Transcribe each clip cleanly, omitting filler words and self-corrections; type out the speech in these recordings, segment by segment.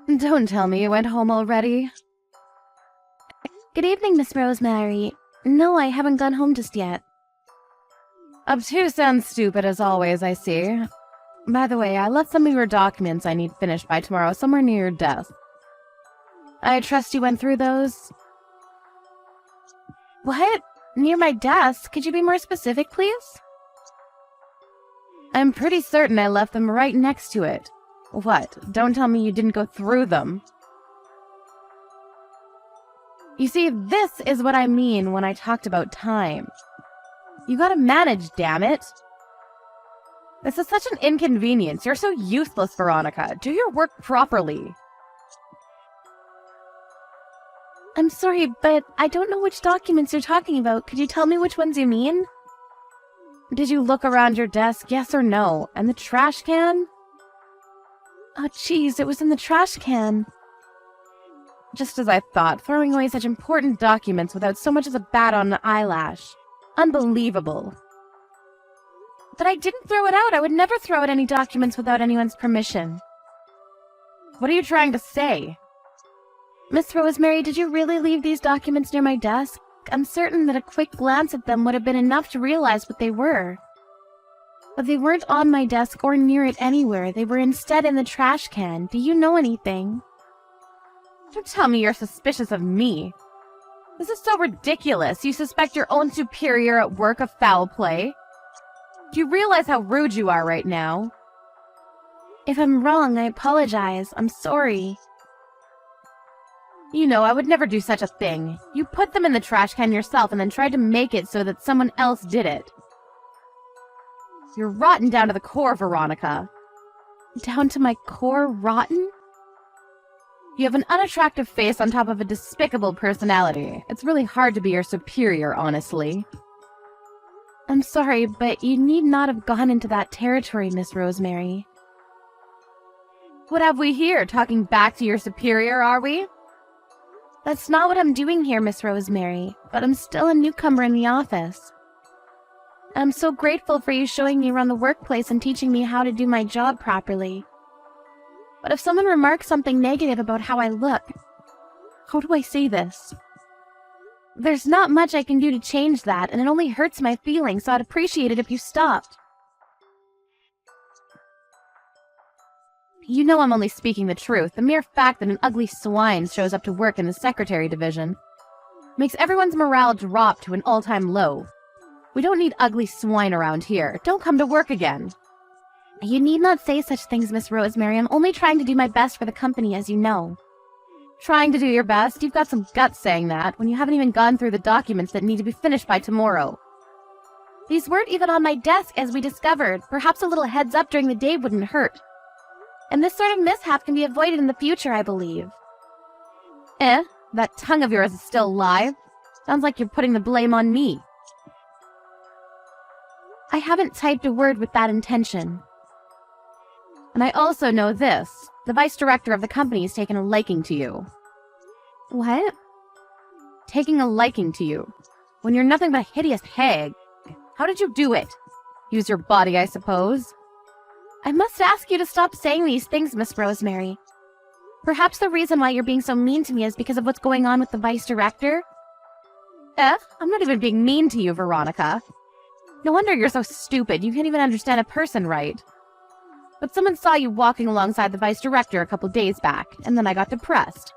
Don't tell me you went home already. Good evening, Miss Rosemary. No, I haven't gone home just yet. Obtuse and stupid as always, I see. By the way, I left some of your documents I need finished by tomorrow somewhere near your desk. I trust you went through those? What? Near my desk? Could you be more specific, please? I'm pretty certain I left them right next to it. What? Don't tell me you didn't go through them. You see, this is what I mean when I talked about time. You gotta manage, damn it! This is such an inconvenience. You're so useless, Veronica. Do your work properly. I'm sorry, but I don't know which documents you're talking about. Could you tell me which ones you mean? Did you look around your desk, yes or no? And the trash can? Oh, jeez, it was in the trash can. Just as I thought, throwing away such important documents without so much as a bat on an eyelash. Unbelievable. But I didn't throw it out. I would never throw out any documents without anyone's permission. What are you trying to say? Miss Rosemary, did you really leave these documents near my desk? I'm certain that a quick glance at them would have been enough to realize what they were. But they weren't on my desk or near it anywhere. They were instead in the trash can. Do you know anything? Don't tell me you're suspicious of me. This is so ridiculous. You suspect your own superior at work of foul play? Do you realize how rude you are right now? If I'm wrong, I apologize. I'm sorry. You know, I would never do such a thing. You put them in the trash can yourself and then tried to make it so that someone else did it. You're rotten down to the core, Veronica. Down to my core, rotten? You have an unattractive face on top of a despicable personality. It's really hard to be your superior, honestly. I'm sorry, but you need not have gone into that territory, Miss Rosemary. What have we here? Talking back to your superior, are we? That's not what I'm doing here, Miss Rosemary, but I'm still a newcomer in the office. I'm so grateful for you showing me around the workplace and teaching me how to do my job properly. But if someone remarks something negative about how I look, how do I say this? There's not much I can do to change that, and it only hurts my feelings, so I'd appreciate it if you stopped. You know I'm only speaking the truth. The mere fact that an ugly swine shows up to work in the secretary division makes everyone's morale drop to an all-time low. We don't need ugly swine around here. Don't come to work again. You need not say such things, Miss Rosemary. I'm only trying to do my best for the company, as you know. Trying to do your best? You've got some guts saying that, when you haven't even gone through the documents that need to be finished by tomorrow. These weren't even on my desk, as we discovered. Perhaps a little heads up during the day wouldn't hurt. And this sort of mishap can be avoided in the future, I believe. That tongue of yours is still live. Sounds like you're putting the blame on me. I haven't typed a word with that intention. And I also know this. The vice director of the company has taken a liking to you. What? Taking a liking to you. When you're nothing but a hideous hag. How did you do it? Use your body, I suppose. I must ask you to stop saying these things, Miss Rosemary. Perhaps the reason why you're being so mean to me is because of what's going on with the vice director? I'm not even being mean to you, Veronica. No wonder you're so stupid. You can't even understand a person right. But someone saw you walking alongside the vice director a couple days back, and then I got depressed.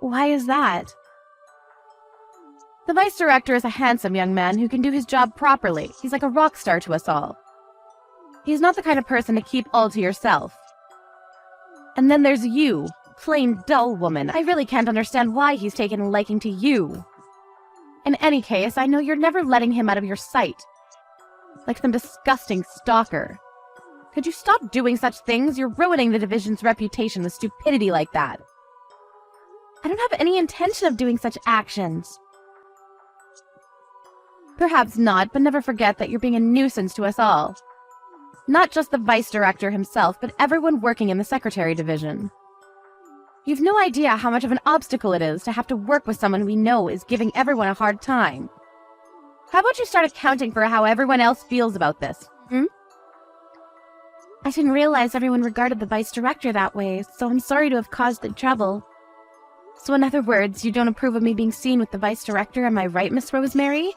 Why is that? The vice director is a handsome young man who can do his job properly. He's like a rock star to us all. He's not the kind of person to keep all to yourself. And then there's you, plain dull woman. I really can't understand why he's taken a liking to you. In any case, I know you're never letting him out of your sight. Like some disgusting stalker. Could you stop doing such things? You're ruining the division's reputation with stupidity like that. I don't have any intention of doing such actions. Perhaps not, but never forget that you're being a nuisance to us all. Not just the vice director himself, but everyone working in the secretary division. You've no idea how much of an obstacle it is to have to work with someone we know is giving everyone a hard time. How about you start accounting for how everyone else feels about this, I didn't realize everyone regarded the vice director that way, so I'm sorry to have caused the trouble. So in other words, you don't approve of me being seen with the vice director, am I right, Miss Rosemary?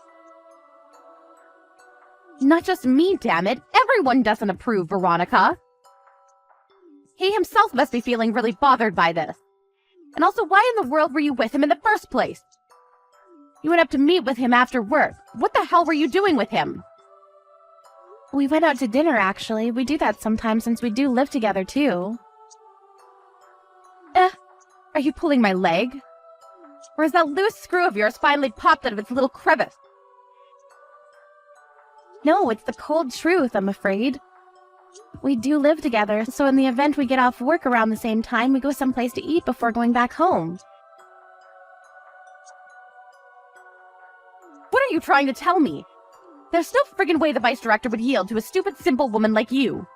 Not just me, damn it. Everyone doesn't approve, Veronica. He himself must be feeling really bothered by this. And also, why in the world were you with him in the first place? You went up to meet with him after work. What the hell were you doing with him? We went out to dinner, actually. We do that sometimes since we do live together, too. Are you pulling my leg? Or has that loose screw of yours finally popped out of its little crevice? No, it's the cold truth, I'm afraid. We do live together, so in the event we get off work around the same time, we go someplace to eat before going back home. What are you trying to tell me? There's no friggin' way the vice director would yield to a stupid, simple woman like you.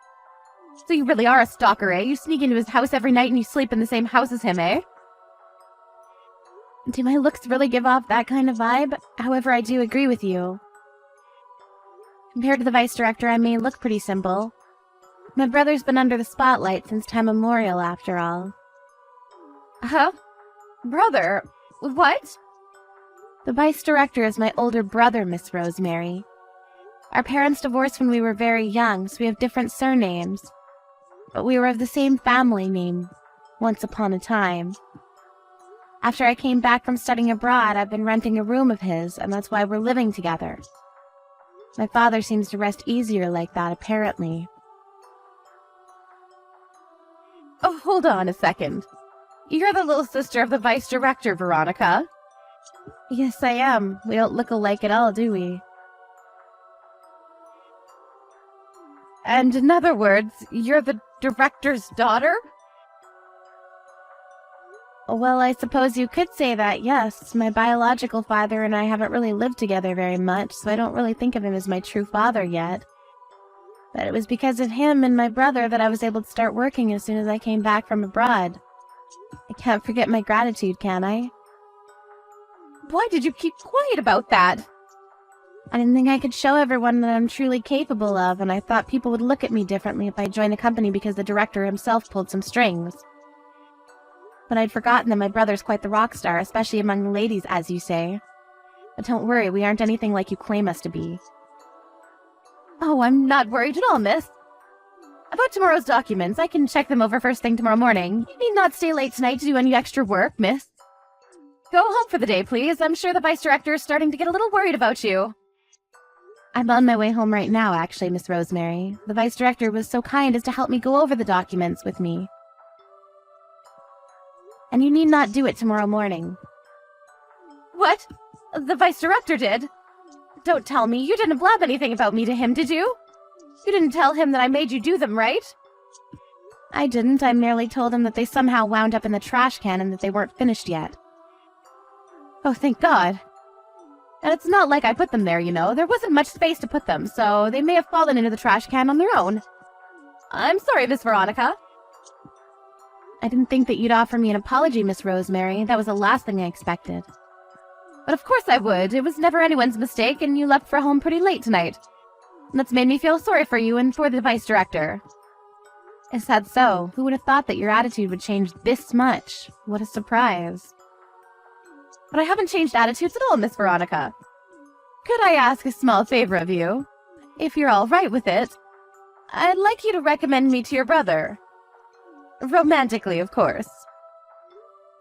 So you really are a stalker, eh? You sneak into his house every night and you sleep in the same house as him, eh? Do my looks really give off that kind of vibe? However, I do agree with you. Compared to the vice director, I may look pretty simple. My brother's been under the spotlight since time immemorial, after all. Huh? Brother? What? The vice director is my older brother, Miss Rosemary. Our parents divorced when we were very young, so we have different surnames. But we were of the same family name, once upon a time. After I came back from studying abroad, I've been renting a room of his, and that's why we're living together. My father seems to rest easier like that, apparently. Oh, hold on a second. You're the little sister of the vice director, Veronica. Yes, I am. We don't look alike at all, do we? And in other words, you're the director's daughter? Well, I suppose you could say that, yes. My biological father and I haven't really lived together very much, so I don't really think of him as my true father yet. But it was because of him and my brother that I was able to start working as soon as I came back from abroad. I can't forget my gratitude, can I? Why did you keep quiet about that? I didn't think I could show everyone that I'm truly capable of, and I thought people would look at me differently if I joined the company because the director himself pulled some strings. But I'd forgotten that my brother's quite the rock star, especially among the ladies, as you say. But don't worry, we aren't anything like you claim us to be. Oh, I'm not worried at all, miss. About tomorrow's documents, I can check them over first thing tomorrow morning. You need not stay late tonight to do any extra work, miss. Go home for the day, please. I'm sure the vice director is starting to get a little worried about you. I'm on my way home right now, actually, Miss Rosemary. The vice director was so kind as to help me go over the documents with me. And you need not do it tomorrow morning. What? The vice director did? Don't tell me. You didn't blab anything about me to him, did you? You didn't tell him that I made you do them, right? I didn't. I merely told him that they somehow wound up in the trash can and that they weren't finished yet. Oh, thank God. And it's not like I put them there, you know. There wasn't much space to put them, so they may have fallen into the trash can on their own. I'm sorry, Miss Veronica. I didn't think that you'd offer me an apology, Miss Rosemary. That was the last thing I expected. But of course I would. It was never anyone's mistake, and you left for home pretty late tonight. And that's made me feel sorry for you and for the vice director. Is that so? Who would have thought that your attitude would change this much? What a surprise. But I haven't changed attitudes at all, Miss Veronica. Could I ask a small favor of you? If you're all right with it, I'd like you to recommend me to your brother. Romantically, of course.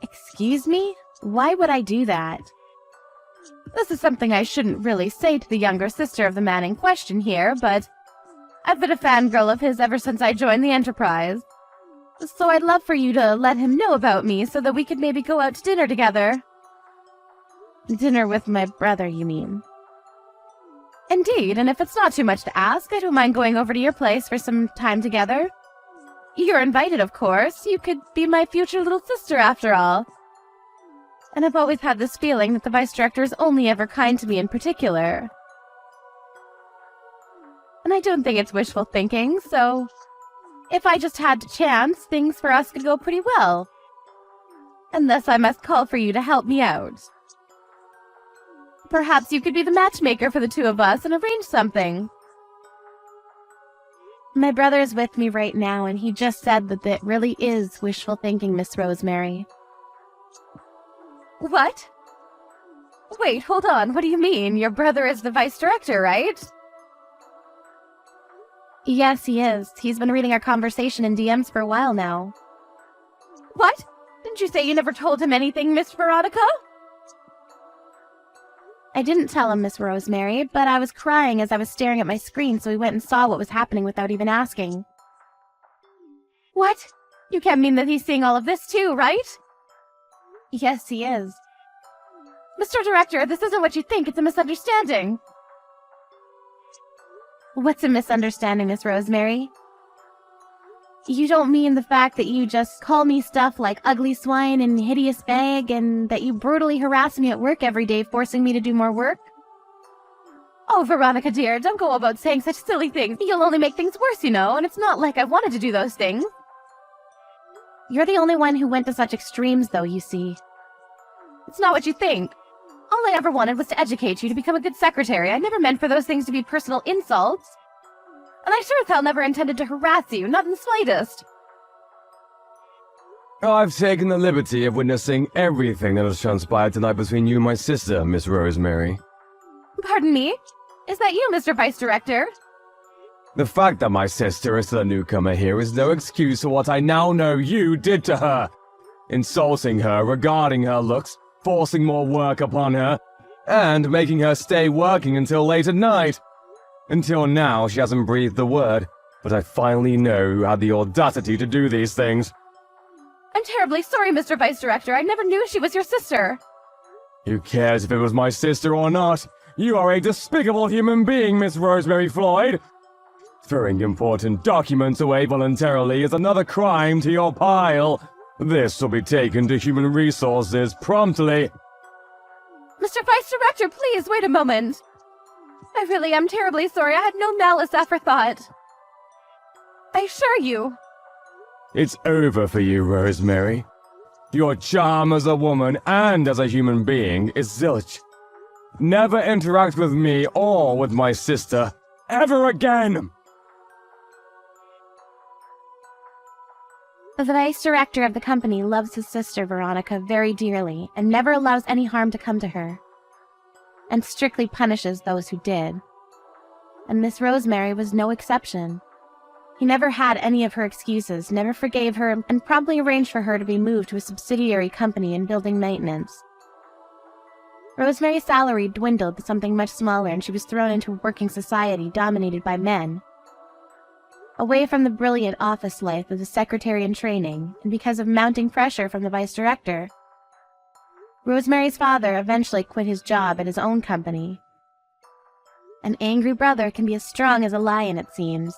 Excuse me? Why would I do that? This is something I shouldn't really say to the younger sister of the man in question here, but I've been a fangirl of his ever since I joined the Enterprise. So I'd love for you to let him know about me so that we could maybe go out to dinner together. Dinner with my brother, you mean? Indeed, and if it's not too much to ask, I don't mind going over to your place for some time together. You're invited, of course. You could be my future little sister, after all. And I've always had this feeling that the vice director is only ever kind to me in particular. And I don't think it's wishful thinking, so if I just had to chance, things for us could go pretty well. Unless I must call for you to help me out. Perhaps you could be the matchmaker for the two of us and arrange something. My brother is with me right now, and he just said that it really is wishful thinking, Miss Rosemary. What? Wait, hold on. What do you mean? Your brother is the vice director, right? Yes, he is. He's been reading our conversation in DMs for a while now. What? Didn't you say you never told him anything, Miss Veronica? I didn't tell him, Miss Rosemary, but I was crying as I was staring at my screen, so he went and saw what was happening without even asking. What? You can't mean that he's seeing all of this too, right? Yes, he is. Mr. Director, this isn't what you think. It's a misunderstanding. What's a misunderstanding, Miss Rosemary? You don't mean the fact that you just call me stuff like ugly swine and hideous bag, and that you brutally harass me at work every day, forcing me to do more work? Oh, Veronica dear, don't go about saying such silly things. You'll only make things worse, you know, and it's not like I wanted to do those things. You're the only one who went to such extremes, though, you see. It's not what you think. All I ever wanted was to educate you to become a good secretary. I never meant for those things to be personal insults. And I sure as hell never intended to harass you, not in the slightest. I've taken the liberty of witnessing everything that has transpired tonight between you and my sister, Miss Rosemary. Pardon me? Is that you, Mr. Vice Director? The fact that my sister is still a newcomer here is no excuse for what I now know you did to her. Insulting her regarding her looks, forcing more work upon her, and making her stay working until late at night. Until now, she hasn't breathed a word, but I finally know who had the audacity to do these things. I'm terribly sorry, Mr. Vice Director. I never knew she was your sister. Who cares if it was my sister or not? You are a despicable human being, Miss Rosemary Floyd. Throwing important documents away voluntarily is another crime to your pile. This will be taken to Human Resources promptly. Mr. Vice Director, please wait a moment. I really am terribly sorry. I had no malice aforethought. I assure you. It's over for you, Rosemary. Your charm as a woman and as a human being is zilch. Never interact with me or with my sister ever again! The vice director of the company loves his sister, Veronica, very dearly, and never allows any harm to come to her, and strictly punishes those who did. And Miss Rosemary was no exception. He never had any of her excuses, never forgave her, and promptly arranged for her to be moved to a subsidiary company in building maintenance. Rosemary's salary dwindled to something much smaller, and she was thrown into a working society dominated by men. Away from the brilliant office life of the secretary in training, and because of mounting pressure from the vice director, Rosemary's father eventually quit his job at his own company. An angry brother can be as strong as a lion, it seems.